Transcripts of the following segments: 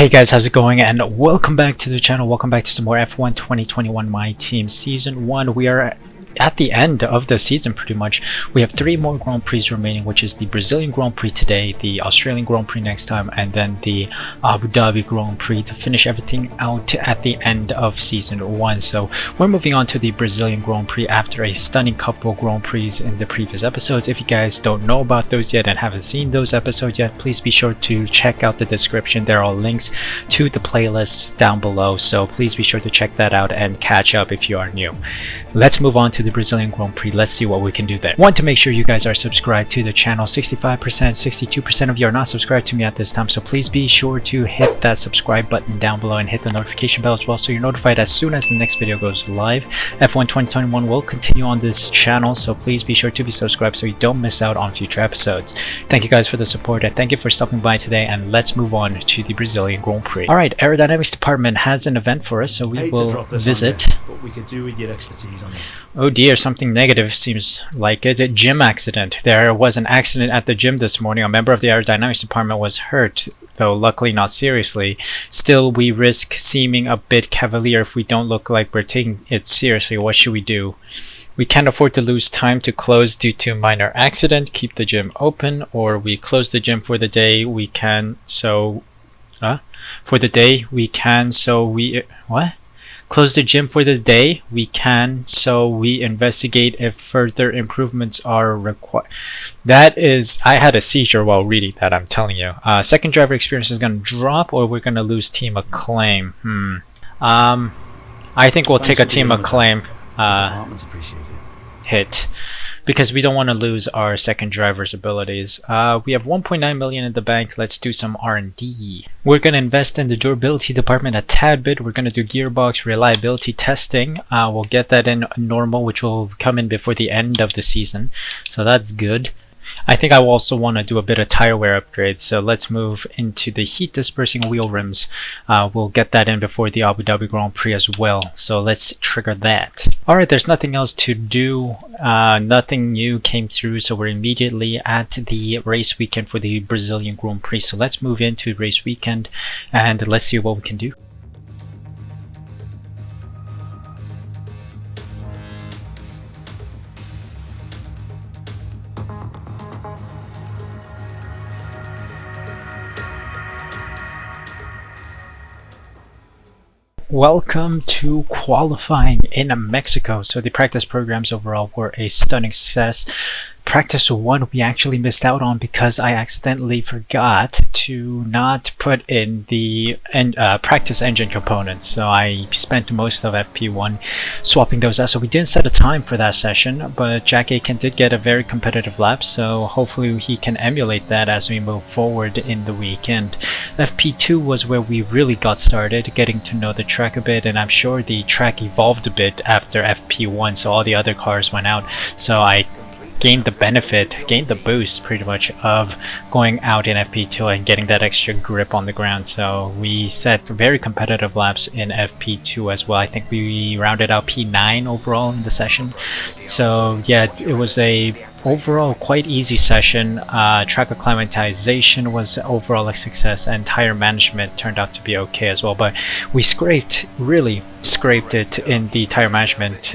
Hey guys, how's it going? And welcome back to the channel. Welcome back to some more F1 2021 My Team Season 1. We are at the end of the season pretty much. We have 3 more Grand Prix remaining, which is the Brazilian Grand Prix today, the Australian Grand Prix next time, and then the Abu Dhabi Grand Prix to finish everything out at the end of Season 1. So we're moving on to the Brazilian Grand Prix after a stunning couple Grand Prix in the previous episodes. If you guys don't know about those yet and haven't seen those episodes yet, please be sure to check out the description. There are links to the playlists down below, so please be sure to check that out and catch up if you are new. Let's move on to the Brazilian Grand Prix. Let's see what we can do there. Want to make sure you guys are subscribed to the channel. 65%, 62% of you are not subscribed to me at this time, so please be sure to hit that subscribe button down below and hit the notification bell as well, so you're notified as soon as the next video goes live. F1 2021 will continue on this channel, so please be sure to be subscribed so you don't miss out on future episodes. Thank you guys for the support and thank you for stopping by today, and let's move on to the Brazilian Grand Prix. Alright, aerodynamics department has an event for us, so we will visit. But we could do with your expertise on this. Oh dear, something negative seems like it. A gym accident. There was an accident at the gym this morning. A member of the aerodynamics department was hurt, though luckily not seriously. Still, we risk seeming a bit cavalier if we don't look like we're taking it seriously. What should we do? We can't afford to lose time to close due to minor accident. Keep the gym open, or we close the gym for the day. We can so... For the day, we can so we... What? Close the gym for the day, we can, so we investigate if further improvements are required. That is, I had a seizure while reading that, I'm telling you. Second driver experience is going to drop, or we're going to lose team acclaim. I think we'll take a team acclaim hit, because we don't want to lose our second driver's abilities. We have 1.9 million in the bank. Let's do some R&D. We're going to invest in the durability department a tad bit. We're going to do gearbox reliability testing. We'll get that in normal, which will come in before the end of the season, so that's good. I think I will also want to do a bit of tire wear upgrades, so let's move into the heat dispersing wheel rims. We'll get that in before the Abu Dhabi Grand Prix as well, so let's trigger that. Alright, there's nothing else to do. Nothing new came through, so we're immediately at the race weekend for the Brazilian Grand Prix. So let's move into race weekend and let's see what we can do. Welcome to qualifying in Mexico. So the practice programs overall were a stunning success. Practice 1 we actually missed out on because I accidentally forgot to not put in the practice engine components. So I spent most of FP1 swapping those out. So we didn't set a time for that session, but Jack Aitken did get a very competitive lap, so hopefully he can emulate that as we move forward in the weekend. FP2 was where we really got started, getting to know the track a bit, and I'm sure the track evolved a bit after FP1, so all the other cars went out. So I gained the boost pretty much of going out in FP2 and getting that extra grip on the ground. So we set very competitive laps in FP2 as well. I think we rounded out P9 overall in the session. So yeah, it was a overall quite easy session. Track acclimatization was overall a success, and tire management turned out to be okay as well, but we really scraped it in the tire management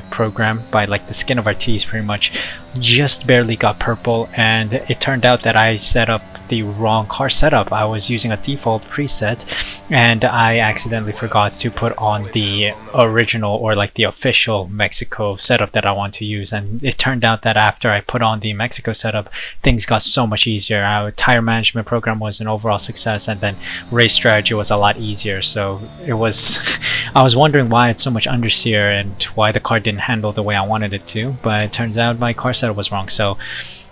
program by like the skin of our teeth pretty much. Just barely got purple, and it turned out that I set up the wrong car setup. I was using a default preset and I accidentally forgot to put on the original, or like the official Mexico setup that I want to use, and it turned out that after I put on the Mexico setup, things got so much easier. Our tire management program was an overall success, and then race strategy was a lot easier. So it was I was wondering why it's so much understeer and why the car didn't handle the way I wanted it to, but it turns out my car setup was wrong. So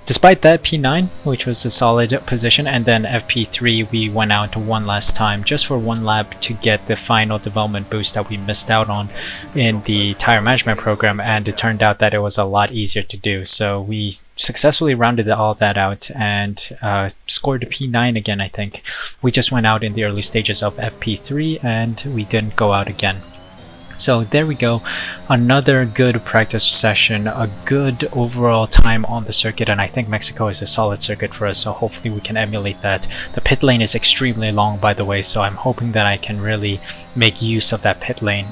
despite that, P9, which was a solid position, and then FP3 we went out one last time just for one lap to get the final development boost that we missed out on in the tire management program, and it turned out that it was a lot easier to do. So we successfully rounded all that out and scored a P9 again. I think we just went out in the early stages of FP3 and we didn't go out again. So there we go, another good practice session, a good overall time on the circuit, and I think Mexico is a solid circuit for us, so hopefully we can emulate that. The pit lane is extremely long, by the way, so I'm hoping that I can really make use of that pit lane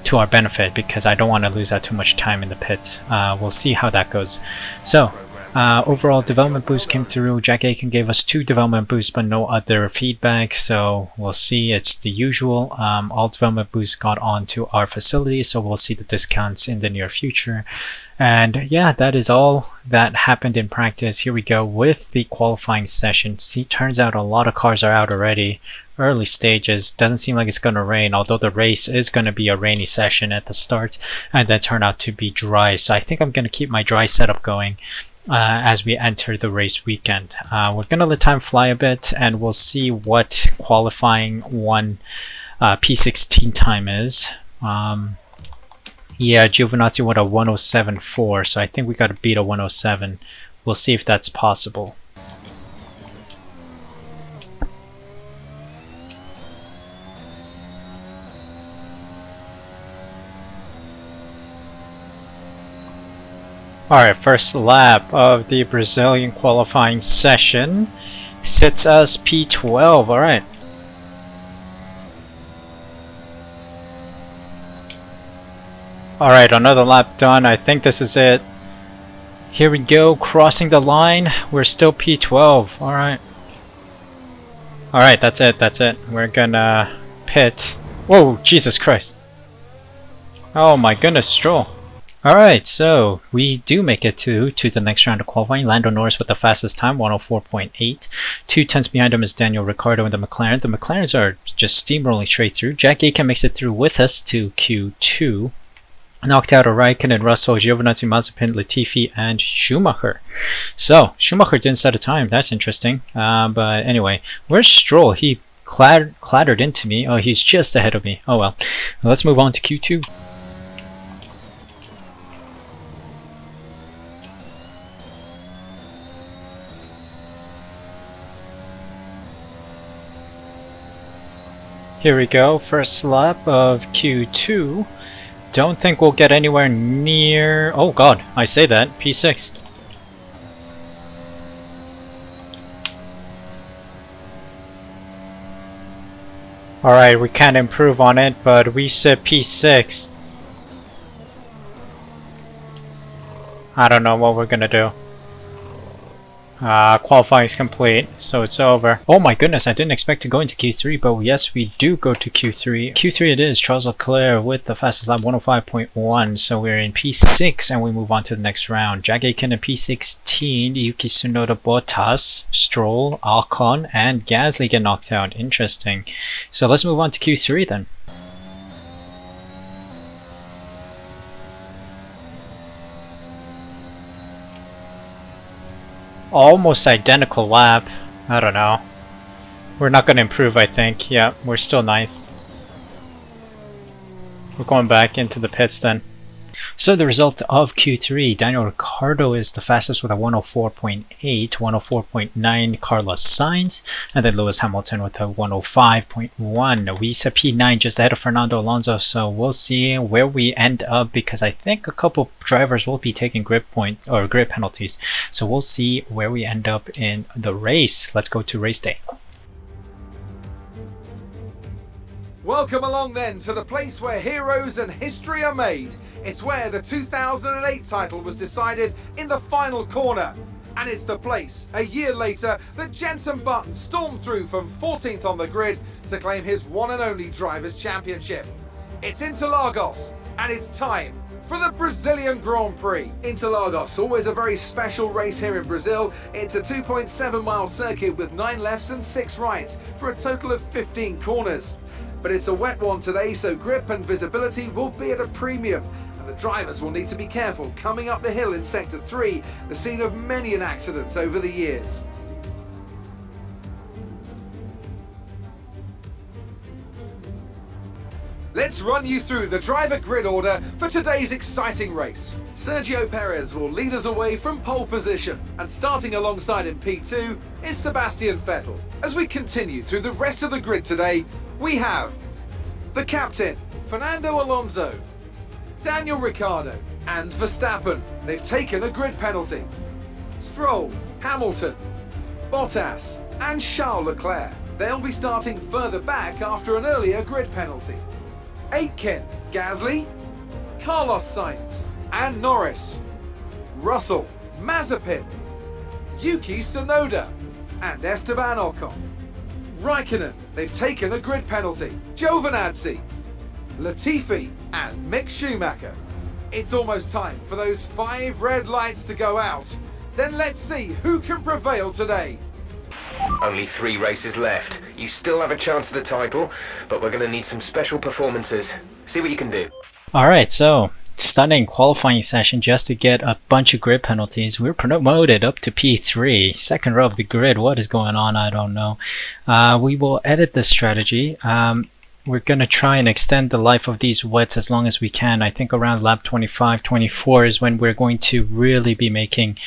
to our benefit, because I don't want to lose out too much time in the pit. We'll see how that goes. So overall development boost came through. Jack Aitken gave us 2 development boosts but no other feedback, so we'll see. It's the usual. All development boosts got onto our facility, so we'll see the discounts in the near future. And yeah, that is all that happened in practice. Here we go with the qualifying session. See, turns out a lot of cars are out already. Early stages, doesn't seem like it's going to rain, although the race is going to be a rainy session at the start, and then turn out to be dry. So I think I'm going to keep my dry setup going as we enter the race weekend. We're going to let time fly a bit, and we'll see what qualifying 1 P16 time is. Yeah, Giovinazzi went a 107.4, so I think we got to beat a 107. We'll see if that's possible. Alright, first lap of the Brazilian qualifying session sits us P12. Alright. Alright, another lap done. I think this is it. Here we go, crossing the line. We're still P12. Alright. Alright, that's it, that's it. We're gonna pit. Whoa, Jesus Christ. Oh my goodness, Stroll. Alright, so we do make it to the next round of qualifying. Lando Norris with the fastest time, 104.8. 2 tenths behind him is Daniel Ricciardo in the McLaren. The McLarens are just steamrolling straight through. Jack Aitken makes it through with us to Q2. Knocked out of Raikkonen, Russell, Giovinazzi, Mazepin, Latifi, and Schumacher. So, Schumacher didn't set a time. That's interesting. But anyway, where's Stroll? He clattered into me. Oh, he's just ahead of me. Oh well. Let's move on to Q2. Here we go, first lap of Q2. Don't think we'll get anywhere near... Oh god, I say that. P6. Alright, we can't improve on it, but we said P6. I don't know what we're gonna do. Qualifying is complete, so it's over. Oh my goodness, I didn't expect to go into Q3, but yes, we do go to Q3. Q3 it is, Charles Leclerc with the fastest lap, 105.1, so we're in P6 and we move on to the next round. Jack Aitken in P16, Yuki Tsunoda, Bottas, Stroll, Ocon, and Gasly get knocked out. Interesting. So let's move on to Q3 then. Almost identical lap. I don't know. We're not going to improve, I think. Yeah, we're still 9th. We're going back into the pits then. So the result of Q3, Daniel Ricciardo is the fastest with a 104.8, 104.9 Carlos Sainz, and then Lewis Hamilton with a 105.1. We set P9 just ahead of Fernando Alonso, so we'll see where we end up, because I think a couple drivers will be taking grid penalties. So we'll see where we end up in the race. Let's go to race day. Welcome along then to the place where heroes and history are made. It's where the 2008 title was decided in the final corner. And it's the place, a year later, that Jenson Button stormed through from 14th on the grid to claim his one and only Drivers' Championship. It's Interlagos, and it's time for the Brazilian Grand Prix. Interlagos, always a very special race here in Brazil. It's a 2.7 mile circuit with 9 lefts and 6 rights for a total of 15 corners. But it's a wet one today, so grip and visibility will be at a premium, and the drivers will need to be careful coming up the hill in Sector 3, the scene of many an accident over the years. Let's run you through the driver grid order for today's exciting race. Sergio Perez will lead us away from pole position, and starting alongside in P2 is Sebastian Vettel. As we continue through the rest of the grid today, we have the captain, Fernando Alonso, Daniel Ricciardo, and Verstappen. They've taken a grid penalty. Stroll, Hamilton, Bottas, and Charles Leclerc. They'll be starting further back after an earlier grid penalty. P.A.I.N, Gasly, Carlos Sainz, and Norris. Russell, Mazepin, Yuki Tsunoda, and Esteban Ocon. Raikkonen, they've taken a grid penalty. Giovinazzi, Latifi, and Mick Schumacher. It's almost time for those 5 red lights to go out. Then let's see who can prevail today. Only 3 races left. You still have a chance at the title, but we're going to need some special performances. See what you can do. Alright, so stunning qualifying session just to get a bunch of grid penalties. We're promoted up to P3, second row of the grid. What is going on? I don't know. We will edit the strategy. We're going to try and extend the life of these wets as long as we can. I think around lap 25, 24 is when we're going to really be making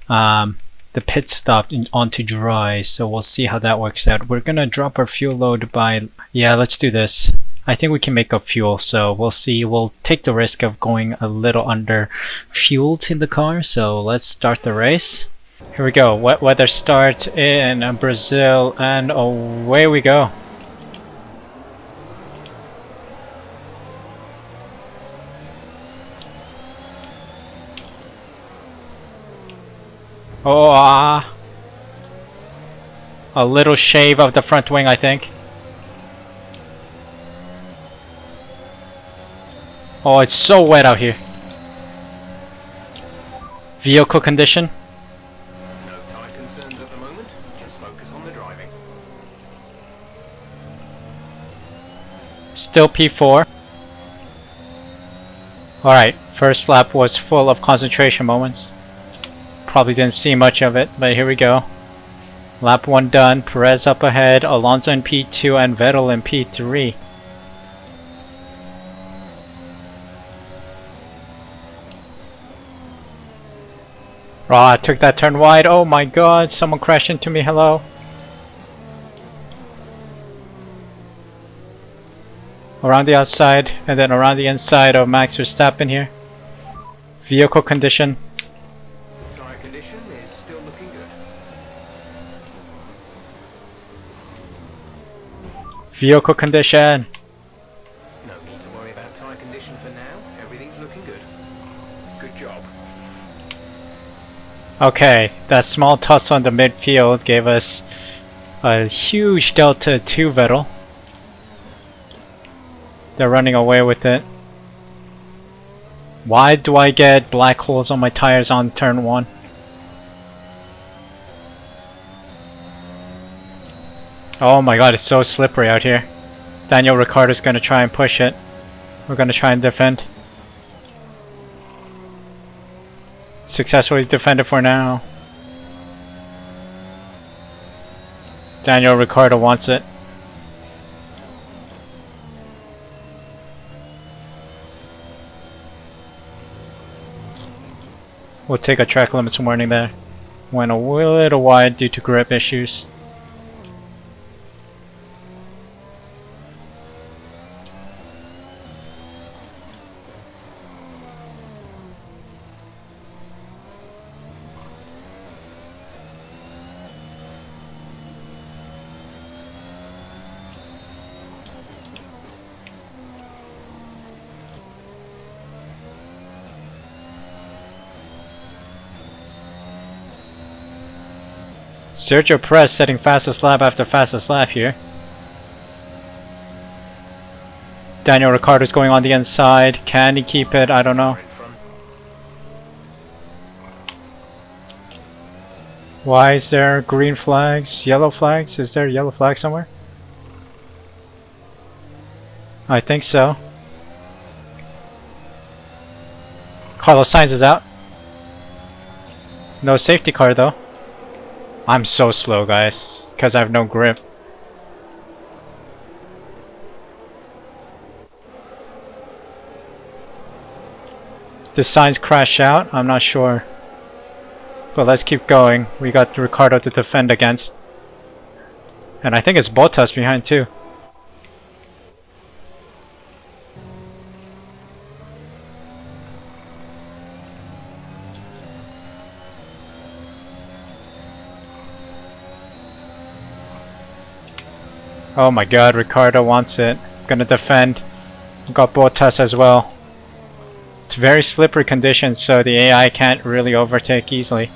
the pit stop onto dry. So we'll see how that works out. We're going to drop our fuel load by... Yeah, let's do this. I think we can make up fuel, so we'll see. We'll take the risk of going a little under fueled in the car, so let's start the race. Here we go. Wet weather start in Brazil, and away we go. Oh, a little shave of the front wing, I think. Oh, it's so wet out here. Vehicle condition. No tire concerns at the moment. Just focus on the driving. Still P4. Alright, first lap was full of concentration moments. Probably didn't see much of it, but here we go. Lap 1 done. Perez up ahead. Alonso in P2 and Vettel in P3. I took that turn wide. Oh my god, someone crashed into me. Hello. Around the outside and then around the inside of Max Verstappen here. Vehicle condition. Tire condition is still looking good. Vehicle condition. No need to worry about tire condition for now. Everything's looking good. Good job. Okay, that small tussle in the midfield gave us a huge delta to Vettel. They're running away with it. Why do I get black holes on my tires on turn 1? Oh my god, it's so slippery out here. Daniel Ricciardo's gonna try and push it. We're gonna try and defend. Successfully defended for now. Daniel Ricciardo wants it. We'll take a track limits warning there. Went a little wide due to grip issues. Sergio Perez setting fastest lap after fastest lap here. Daniel Ricciardo's going on the inside. Can he keep it? I don't know. Why is there green flags? Yellow flags? Is there a yellow flag somewhere? I think so. Carlos Sainz is out. No safety car though. I'm so slow, guys, because I have no grip. Did Sainz crash out? I'm not sure. But let's keep going. We got Ricciardo to defend against. And I think it's Bottas behind too. Oh my god, Ricardo wants it. Gonna defend. Got Bottas as well. It's very slippery conditions, so the AI can't really overtake easily.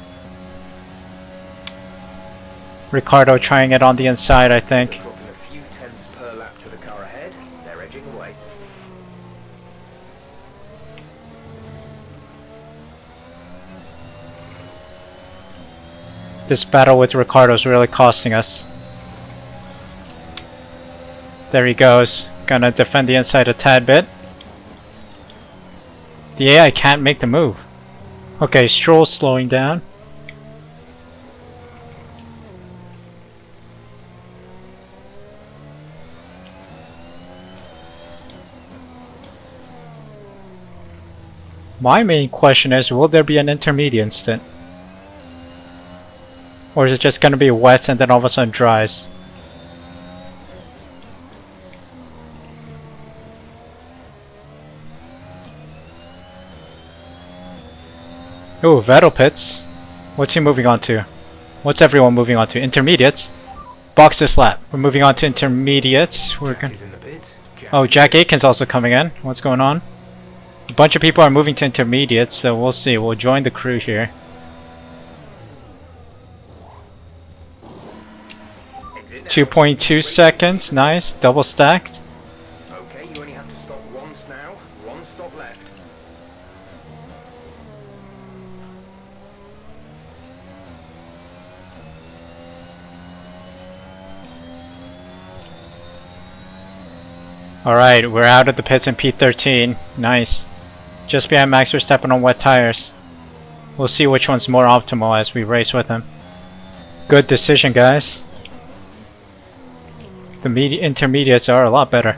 Ricardo trying it on the inside, I think. Dropping a few tenths per lap to the car ahead. They're edging away. This battle with Ricardo is really costing us. There he goes. Gonna defend the inside a tad bit. The AI can't make the move. Okay, Stroll's slowing down. My main question is, will there be an intermediate stint? Or is it just gonna be wet and then all of a sudden dries? Ooh, Vettel pits. What's he moving on to? What's everyone moving on to? Intermediates? Box this lap. We're moving on to intermediates. We're gonna... Oh, Jack Aiken's also coming in. What's going on? A bunch of people are moving to intermediates, so we'll see. We'll join the crew here. 2.2 seconds. Nice. Double stacked. Okay, you only have to stop once now. One stop left. Alright, we're out of the pits in P13. Nice. Just behind Max Verstappen on wet tires. We'll see which one's more optimal as we race with him. Good decision, guys. The intermediates are a lot better.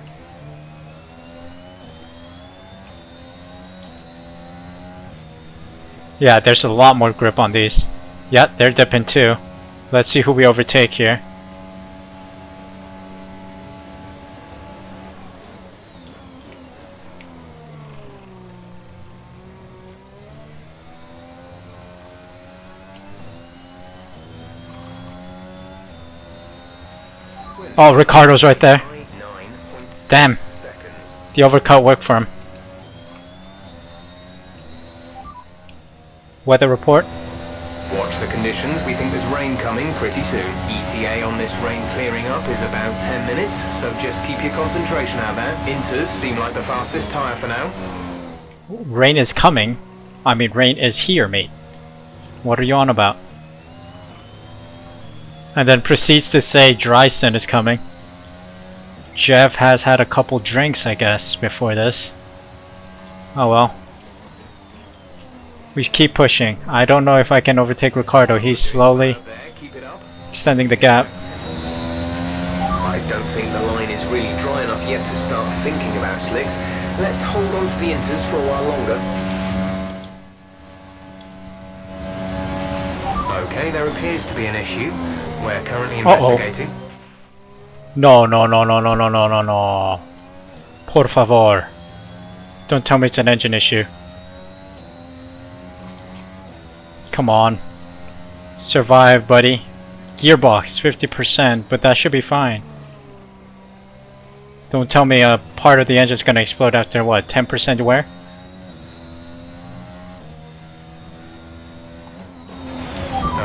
Yeah, there's a lot more grip on these. Yeah, they're dipping too. Let's see who we overtake here. Oh, Ricardo's right there. Damn. The overcut worked for him. Weather report. Watch the conditions. We think there's rain coming pretty soon. ETA on this rain clearing up is about 10 minutes, so just keep your concentration out there. Inters seem like the fastest tyre for now. Rain is coming. I mean, rain is here, mate. What are you on about? And then proceeds to say Dryston is coming. Jeff has had a couple drinks, I guess, before this. Oh well. We keep pushing. I don't know if I can overtake Ricardo. He's slowly extending the gap. I don't think the line is really dry enough yet to start thinking about slicks. Let's hold on to the inters for a while longer. Okay, there appears to be an issue. We're currently investigating. No. Por favor. Don't tell me it's an engine issue. Come on. Survive, buddy. Gearbox, 50%, but that should be fine. Don't tell me a part of the engine's gonna explode after what, 10% wear?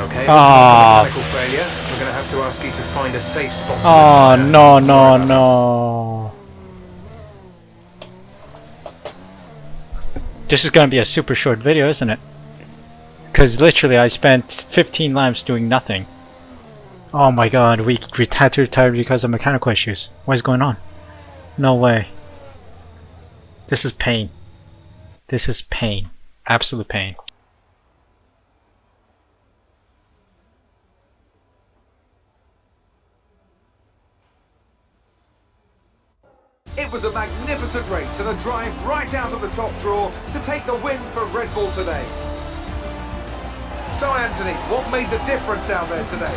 Okay, mechanical failure. We're gonna have to ask you to find a safe spot. Oh, no. This is gonna be a super short video, isn't it? Because literally I spent 15 laps doing nothing. Oh my god, we had to retire because of mechanical issues. What is going on? No way. This is pain. This is pain. Absolute pain. It was a magnificent race and a drive right out of the top drawer to take the win for Red Bull today. So Anthony, what made the difference out there today?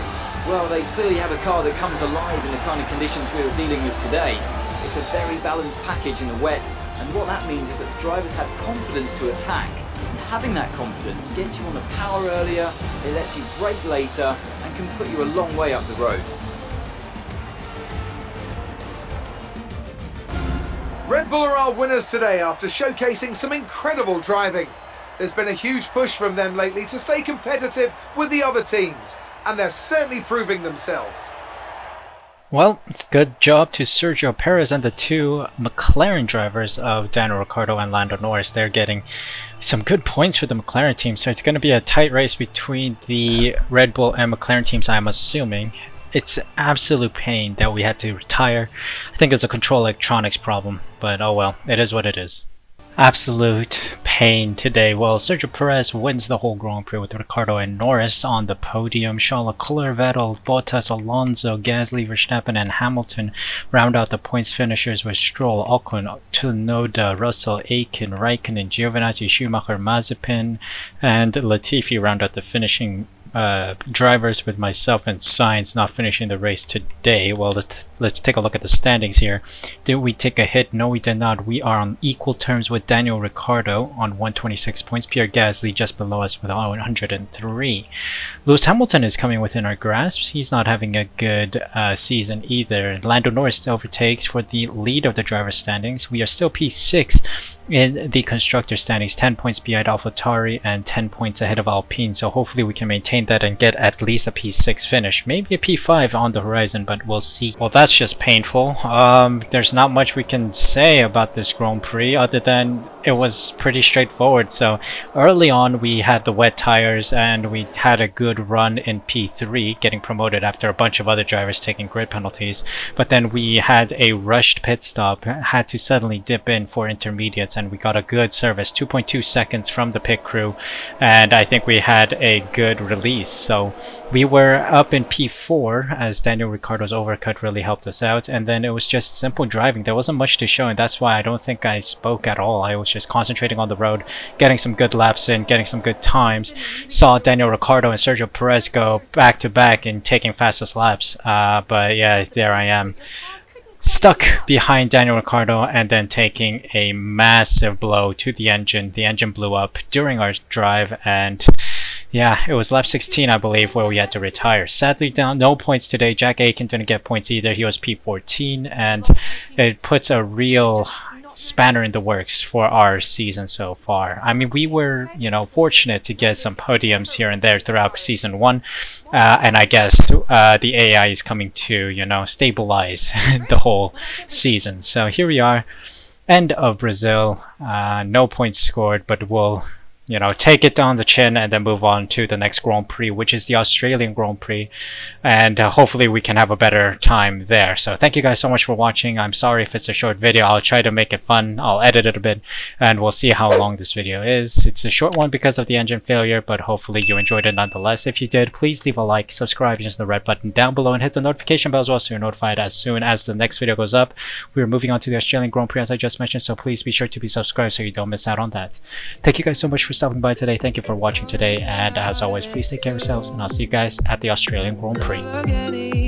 Well, they clearly have a car that comes alive in the kind of conditions we were dealing with today. It's a very balanced package in the wet, and what that means is that the drivers have confidence to attack. And having that confidence gets you on the power earlier, it lets you brake later, and can put you a long way up the road. Red Bull are our winners today after showcasing some incredible driving. There's been a huge push from them lately to stay competitive with the other teams, and they're certainly proving themselves. Well, it's a good job to Sergio Perez and the two McLaren drivers of Daniel Ricciardo and Lando Norris. They're getting some good points for the McLaren team, so it's going to be a tight race between the Red Bull and McLaren teams, I'm assuming. It's absolute pain that we had to retire. I think it's a control electronics problem, but oh well, it is what it is. Absolute pain today. Well, Sergio Perez wins the whole Grand Prix with Ricciardo and Norris on the podium. Charles Leclerc, Vettel, Bottas, Alonso, Gasly, Verstappen, and Hamilton round out the points finishers with Stroll, Ocon, Tsunoda, Russell, Aitken, Raikkonen, Giovinazzi, Schumacher, Mazepin, and Latifi round out the finishing drivers, with myself and Sainz not finishing the race today. Well, let's take a look at the standings here. Did we take a hit? No, we did not. We are on equal terms with Daniel Ricciardo on 126 points. Pierre Gasly just below us with 103. Lewis Hamilton is coming within our grasp. He's not having a good season either. Lando Norris overtakes for the lead of the driver standings. We are still P6 in the constructor standings, 10 points behind AlphaTauri and 10 points ahead of Alpine, so hopefully we can maintain that and get at least a P6 finish, maybe a P5 on the horizon, but we'll see. Well, that's just painful. There's not much we can say about this Grand Prix other than it was pretty straightforward. So early on we had the wet tires and we had a good run in P3, getting promoted after a bunch of other drivers taking grid penalties, but then we had a rushed pit stop, had to suddenly dip in for intermediates, and we got a good service, 2.2 seconds from the pit crew, and I think we had a good release. So we were up in P4 as Daniel Ricciardo's overcut really helped us out, and then it was just simple driving. There wasn't much to show, and that's why I don't think I spoke at all. I was just concentrating on the road, getting some good laps in, getting some good times. Saw Daniel Ricciardo and Sergio Perez go back to back and taking fastest laps, but yeah, there I am, stuck behind Daniel Ricciardo and then taking a massive blow to the engine. The engine blew up during our drive, and yeah, it was lap 16, I believe, where we had to retire. Sadly, down no points today. Jack Aitken didn't get points either. He was P14, and it puts a real spanner in the works for our season so far. I mean, we were, fortunate to get some podiums here and there throughout season 1, and I guess the AI is coming to, stabilize the whole season. So here we are, end of Brazil. No points scored, but we'll take it down the chin and then move on to the next Grand Prix, which is the Australian Grand Prix, and hopefully we can have a better time there. So thank you guys so much for watching. I'm sorry if it's a short video. I'll try to make it fun. I'll edit it a bit and we'll see how long this video is. It's a short one because of the engine failure, but hopefully you enjoyed it nonetheless. If you did, please leave a like, subscribe using the red button down below, and hit the notification bell as well so you're notified as soon as the next video goes up. We're moving on to the Australian Grand Prix as I just mentioned, so please be sure to be subscribed so you don't miss out on that. Thank you guys so much for stopping by today. Thank you for watching today, and as always, please take care of yourselves, and I'll see you guys at the Australian Grand Prix.